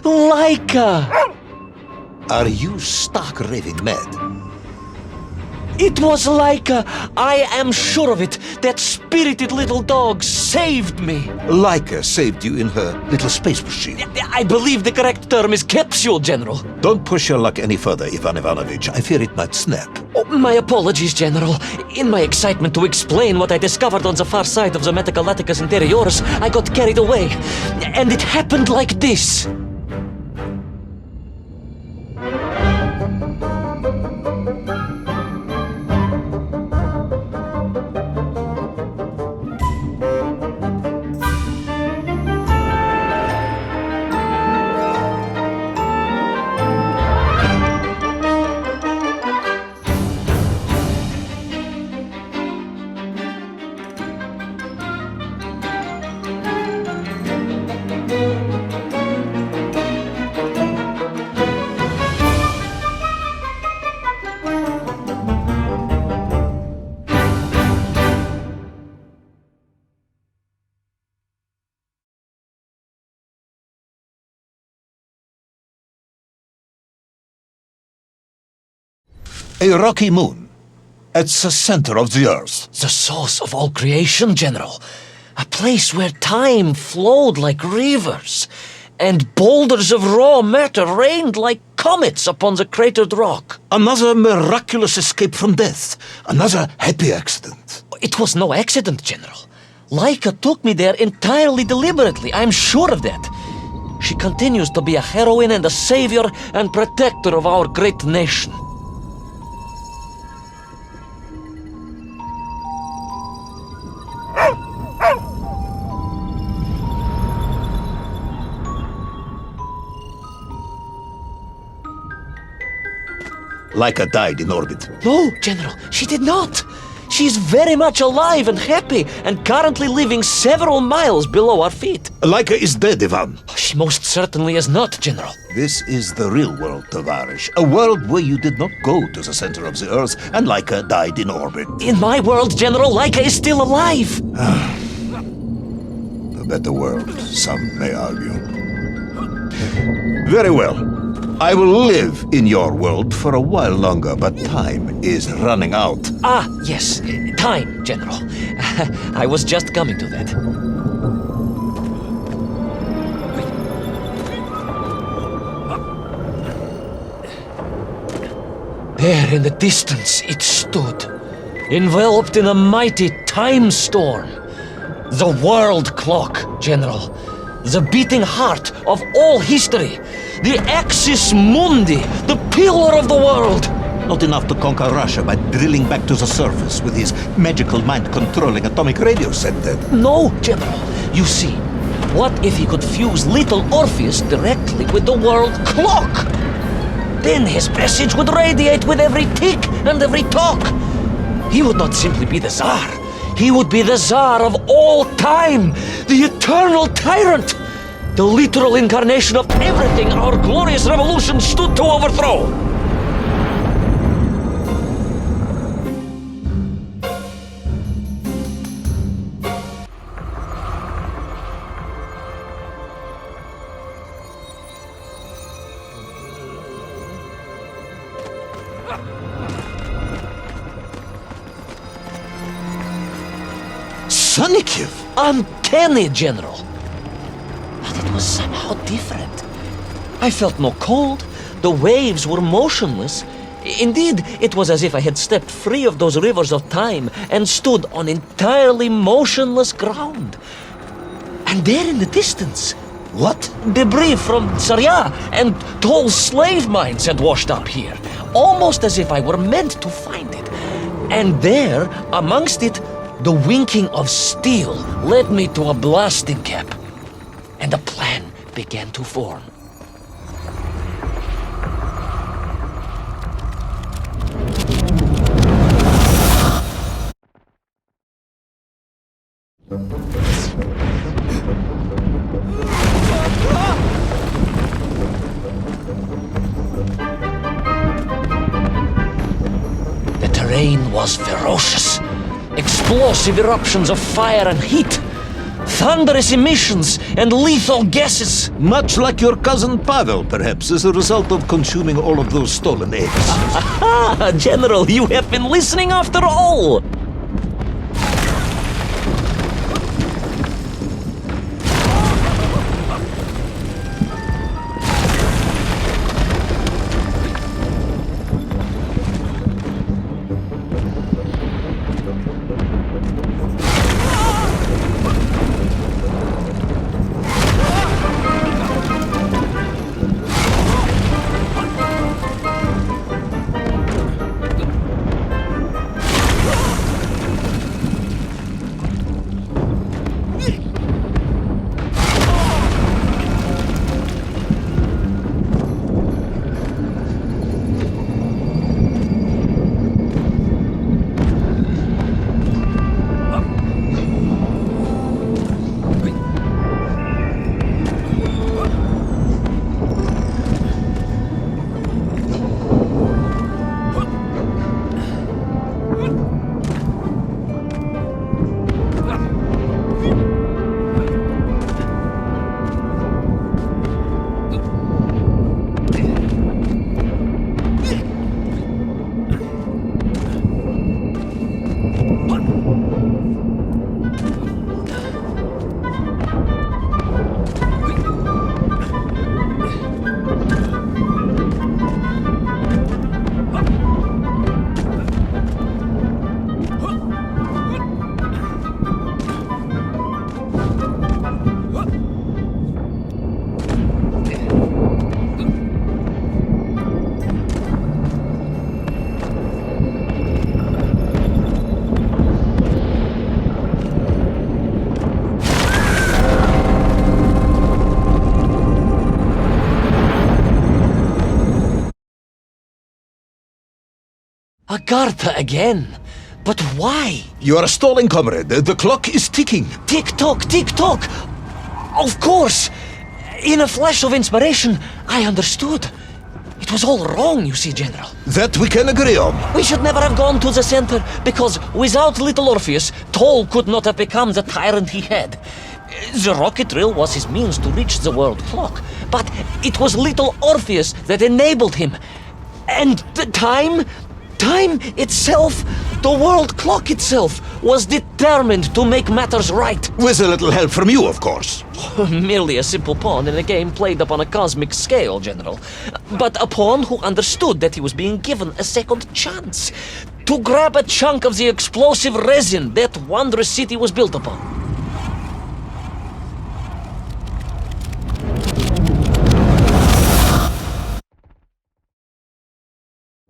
Laika! Are you stark raving mad? It was Laika! I am sure of it! That spirited little dog saved me! Laika saved you in her little space machine. I believe the correct term is capsule, General. Don't push your luck any further, Ivan Ivanovich. I fear it might snap. Oh, my apologies, General. In my excitement to explain what I discovered on the far side of the Metagalaticus Interiorus, I got carried away. And it happened like this. A rocky moon. It's the center of the Earth. The source of all creation, General. A place where time flowed like rivers, and boulders of raw matter rained like comets upon the cratered rock. Another miraculous escape from death. Another happy accident. It was no accident, General. Laika took me there entirely deliberately, I'm sure of that. She continues to be a heroine and a savior and protector of our great nation. Laika died in orbit. No, General, she did not. She's very much alive and happy, and currently living several miles below our feet. Laika is dead, Ivan. She most certainly is not, General. This is the real world, Tovarish. A world where you did not go to the center of the Earth, and Laika died in orbit. In my world, General, Laika is still alive. A better world, some may argue. Very well. I will live in your world for a while longer, but time is running out. Ah, yes, time, General. I was just coming to that. There in the distance it stood, enveloped in a mighty time storm. The world clock, General. The beating heart of all history. The axis mundi, the pillar of the world. Not enough to conquer Russia by drilling back to the surface with his magical mind-controlling atomic radio set then. No, General. You see, what if he could fuse little Orpheus directly with the world clock? Then his message would radiate with every tick and every talk. He would not simply be the Tsar. He would be the Tsar of all time, the eternal tyrant, the literal incarnation of everything our glorious revolution stood to overthrow. Sonikiv! Uncanny, General. But it was somehow different. I felt no cold. The waves were motionless. Indeed, it was as if I had stepped free of those rivers of time and stood on entirely motionless ground. And there in the distance, What? debris from Tsarya and tall slave mines had washed up here, almost as if I were meant to find it. And there, amongst it, the winking of steel led me to a blasting cap, and a plan began to form. The terrain was ferocious. Explosive eruptions of fire and heat. thunderous emissions and lethal gases. Much like your cousin Pavel, perhaps, as a result of consuming all of those stolen eggs. Ah, General, you have been listening after all! Agartha again? But why? You are stalling, comrade. The clock is ticking. Tick-tock, tick-tock! Of course! In a flash of inspiration, I understood. It was all wrong, you see, General. That we can agree on. We should never have gone to the center, because without little Orpheus, Toll could not have become the tyrant he had. The rocket drill was his means to reach the world clock, but it was little Orpheus that enabled him. And the time itself, the world clock itself, was determined to make matters right. With a little help from you, of course. Merely a simple pawn in a game played upon a cosmic scale, General. But a pawn who understood that he was being given a second chance to grab a chunk of the explosive resin that wondrous city was built upon.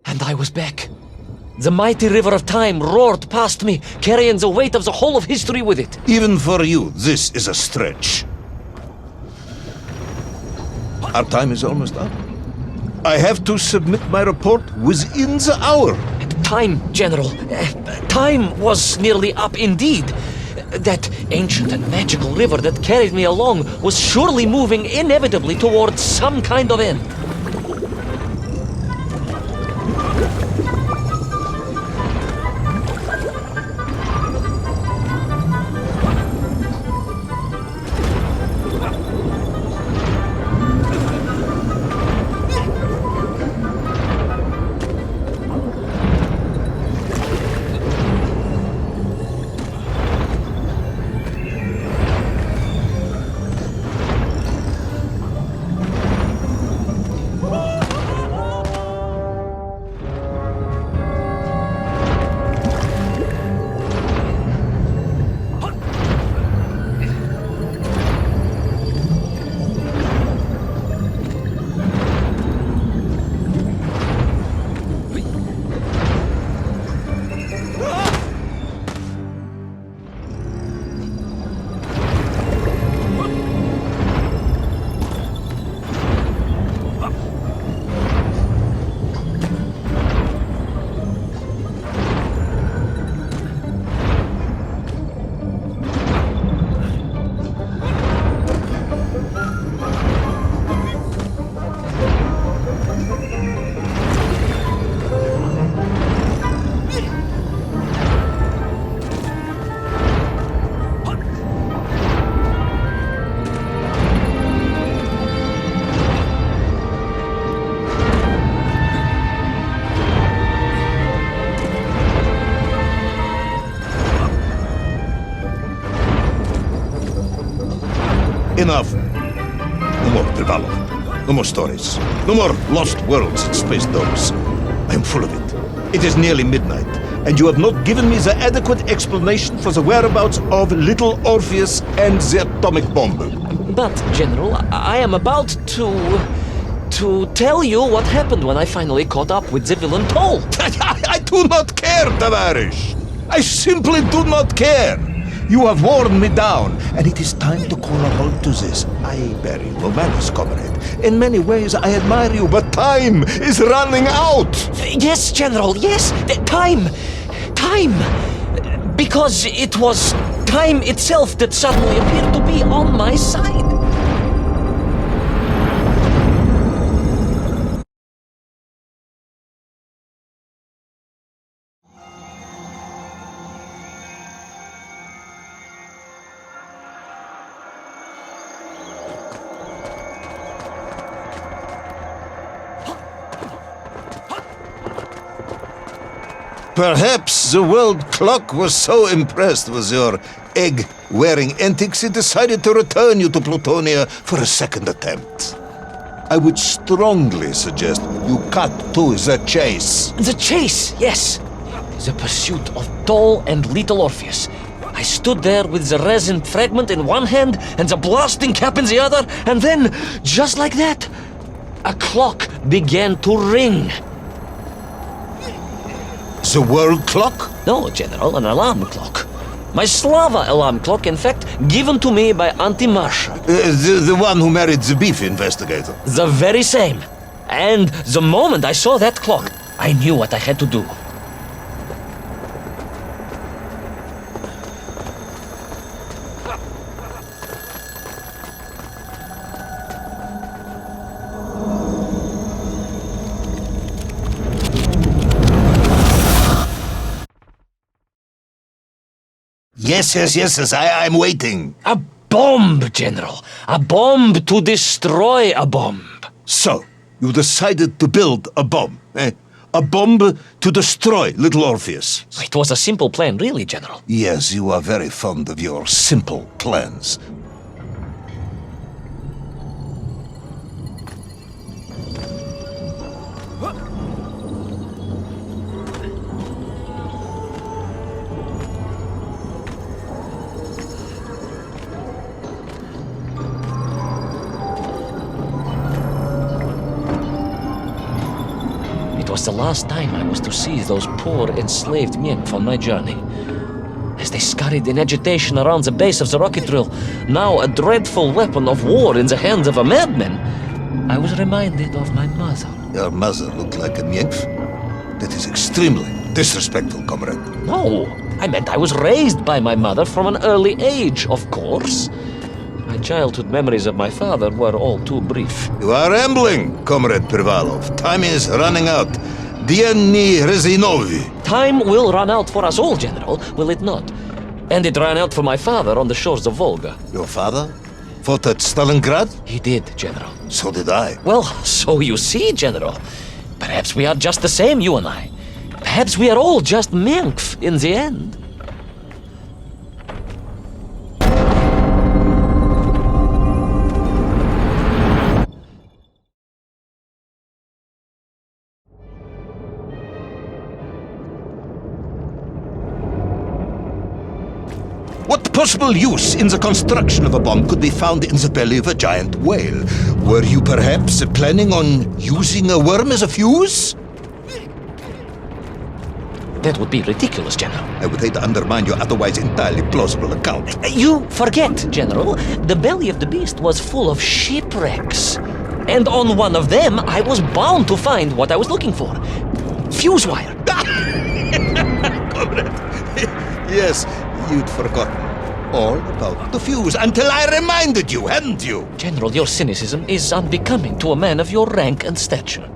And I was back. The mighty river of time roared past me, carrying the weight of the whole of history with it. Even for you, this is a stretch. Our time is almost up. I have to submit my report within the hour. Time, General. Time was nearly up indeed. That ancient and magical river that carried me along was surely moving inevitably towards some kind of end. Enough. No more Privalov. No more stories. No more lost worlds and space dogs. I am full of it. It is nearly midnight, and you have not given me the adequate explanation for the whereabouts of little Orpheus and the atomic bomb. But, General, I am about to tell you what happened when I finally caught up with the villain Toll. I do not care, Tavarish. I simply do not care. You have worn me down, and it is time to call a halt to this. I bear you no malice, comrade. In many ways, I admire you, but time is running out. Yes, General, yes. Time. Because it was time itself that suddenly appeared to be on my side. Perhaps the world clock was so impressed with your egg-wearing antics it decided to return you to Plutonia for a second attempt. I would strongly suggest you cut to the chase. The chase, yes. The pursuit of Toll and little Orpheus. I stood there with the resin fragment in one hand and the blasting cap in the other, and then, just like that, a clock began to ring. The world clock? No, General, an alarm clock. My Slava alarm clock, in fact, given to me by Auntie Marsha. The one who married the beef investigator. The very same. And the moment I saw that clock, I knew what I had to do. Yes, I'm waiting. A bomb, General. A bomb to destroy a bomb. So, you decided to build a bomb, eh? A bomb to destroy little Orpheus. It was a simple plan, really, General. Yes, you are very fond of your simple plans. It was the last time I was to see those poor enslaved men on my journey. As they scurried in agitation around the base of the rocket drill, now a dreadful weapon of war in the hands of a madman, I was reminded of my mother. Your mother looked like a nymph? That is extremely disrespectful, comrade. No, I meant I was raised by my mother from an early age, of course. My childhood memories of my father were all too brief. You are rambling, Comrade Privalov. Time is running out. Diany Rezinovi. Time will run out for us all, General, will it not? And it ran out for my father on the shores of Volga. Your father fought at Stalingrad? He did, General. So did I. Well, so you see, General. Perhaps we are just the same, you and I. Perhaps we are all just Menkf in the end. What possible use in the construction of a bomb could be found in the belly of a giant whale? Were you perhaps planning on using a worm as a fuse? That would be ridiculous, General. I would hate to undermine your otherwise entirely plausible account. You forget, General. The belly of the beast was full of shipwrecks. And on one of them, I was bound to find what I was looking for. Fuse wire. Comrade, yes, you'd forgotten all about the fuse until I reminded you, hadn't you? General, your cynicism is unbecoming to a man of your rank and stature.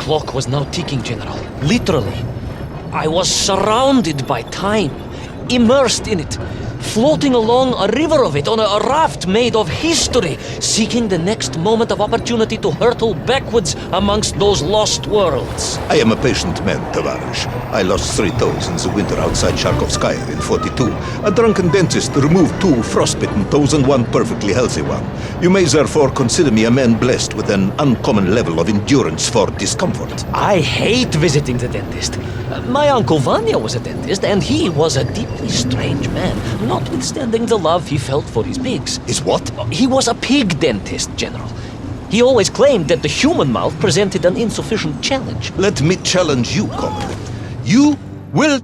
clock was now ticking, General. Literally. I was surrounded by time, immersed in it, floating along a river of it on a raft made of history, seeking the next moment of opportunity to hurtle backwards amongst those lost worlds. I am a patient man, Tavarish. I lost 3 toes in the winter outside Sharkovskaya in 42. A drunken dentist removed 2 frostbitten toes and 1 perfectly healthy one. You may therefore consider me a man blessed with an uncommon level of endurance for discomfort. I hate visiting the dentist. My uncle Vanya was a dentist, and he was a deeply strange man, notwithstanding the love he felt for his pigs. Is what? He was a pig dentist, General. He always claimed that the human mouth presented an insufficient challenge. Let me challenge you, comrade. You will...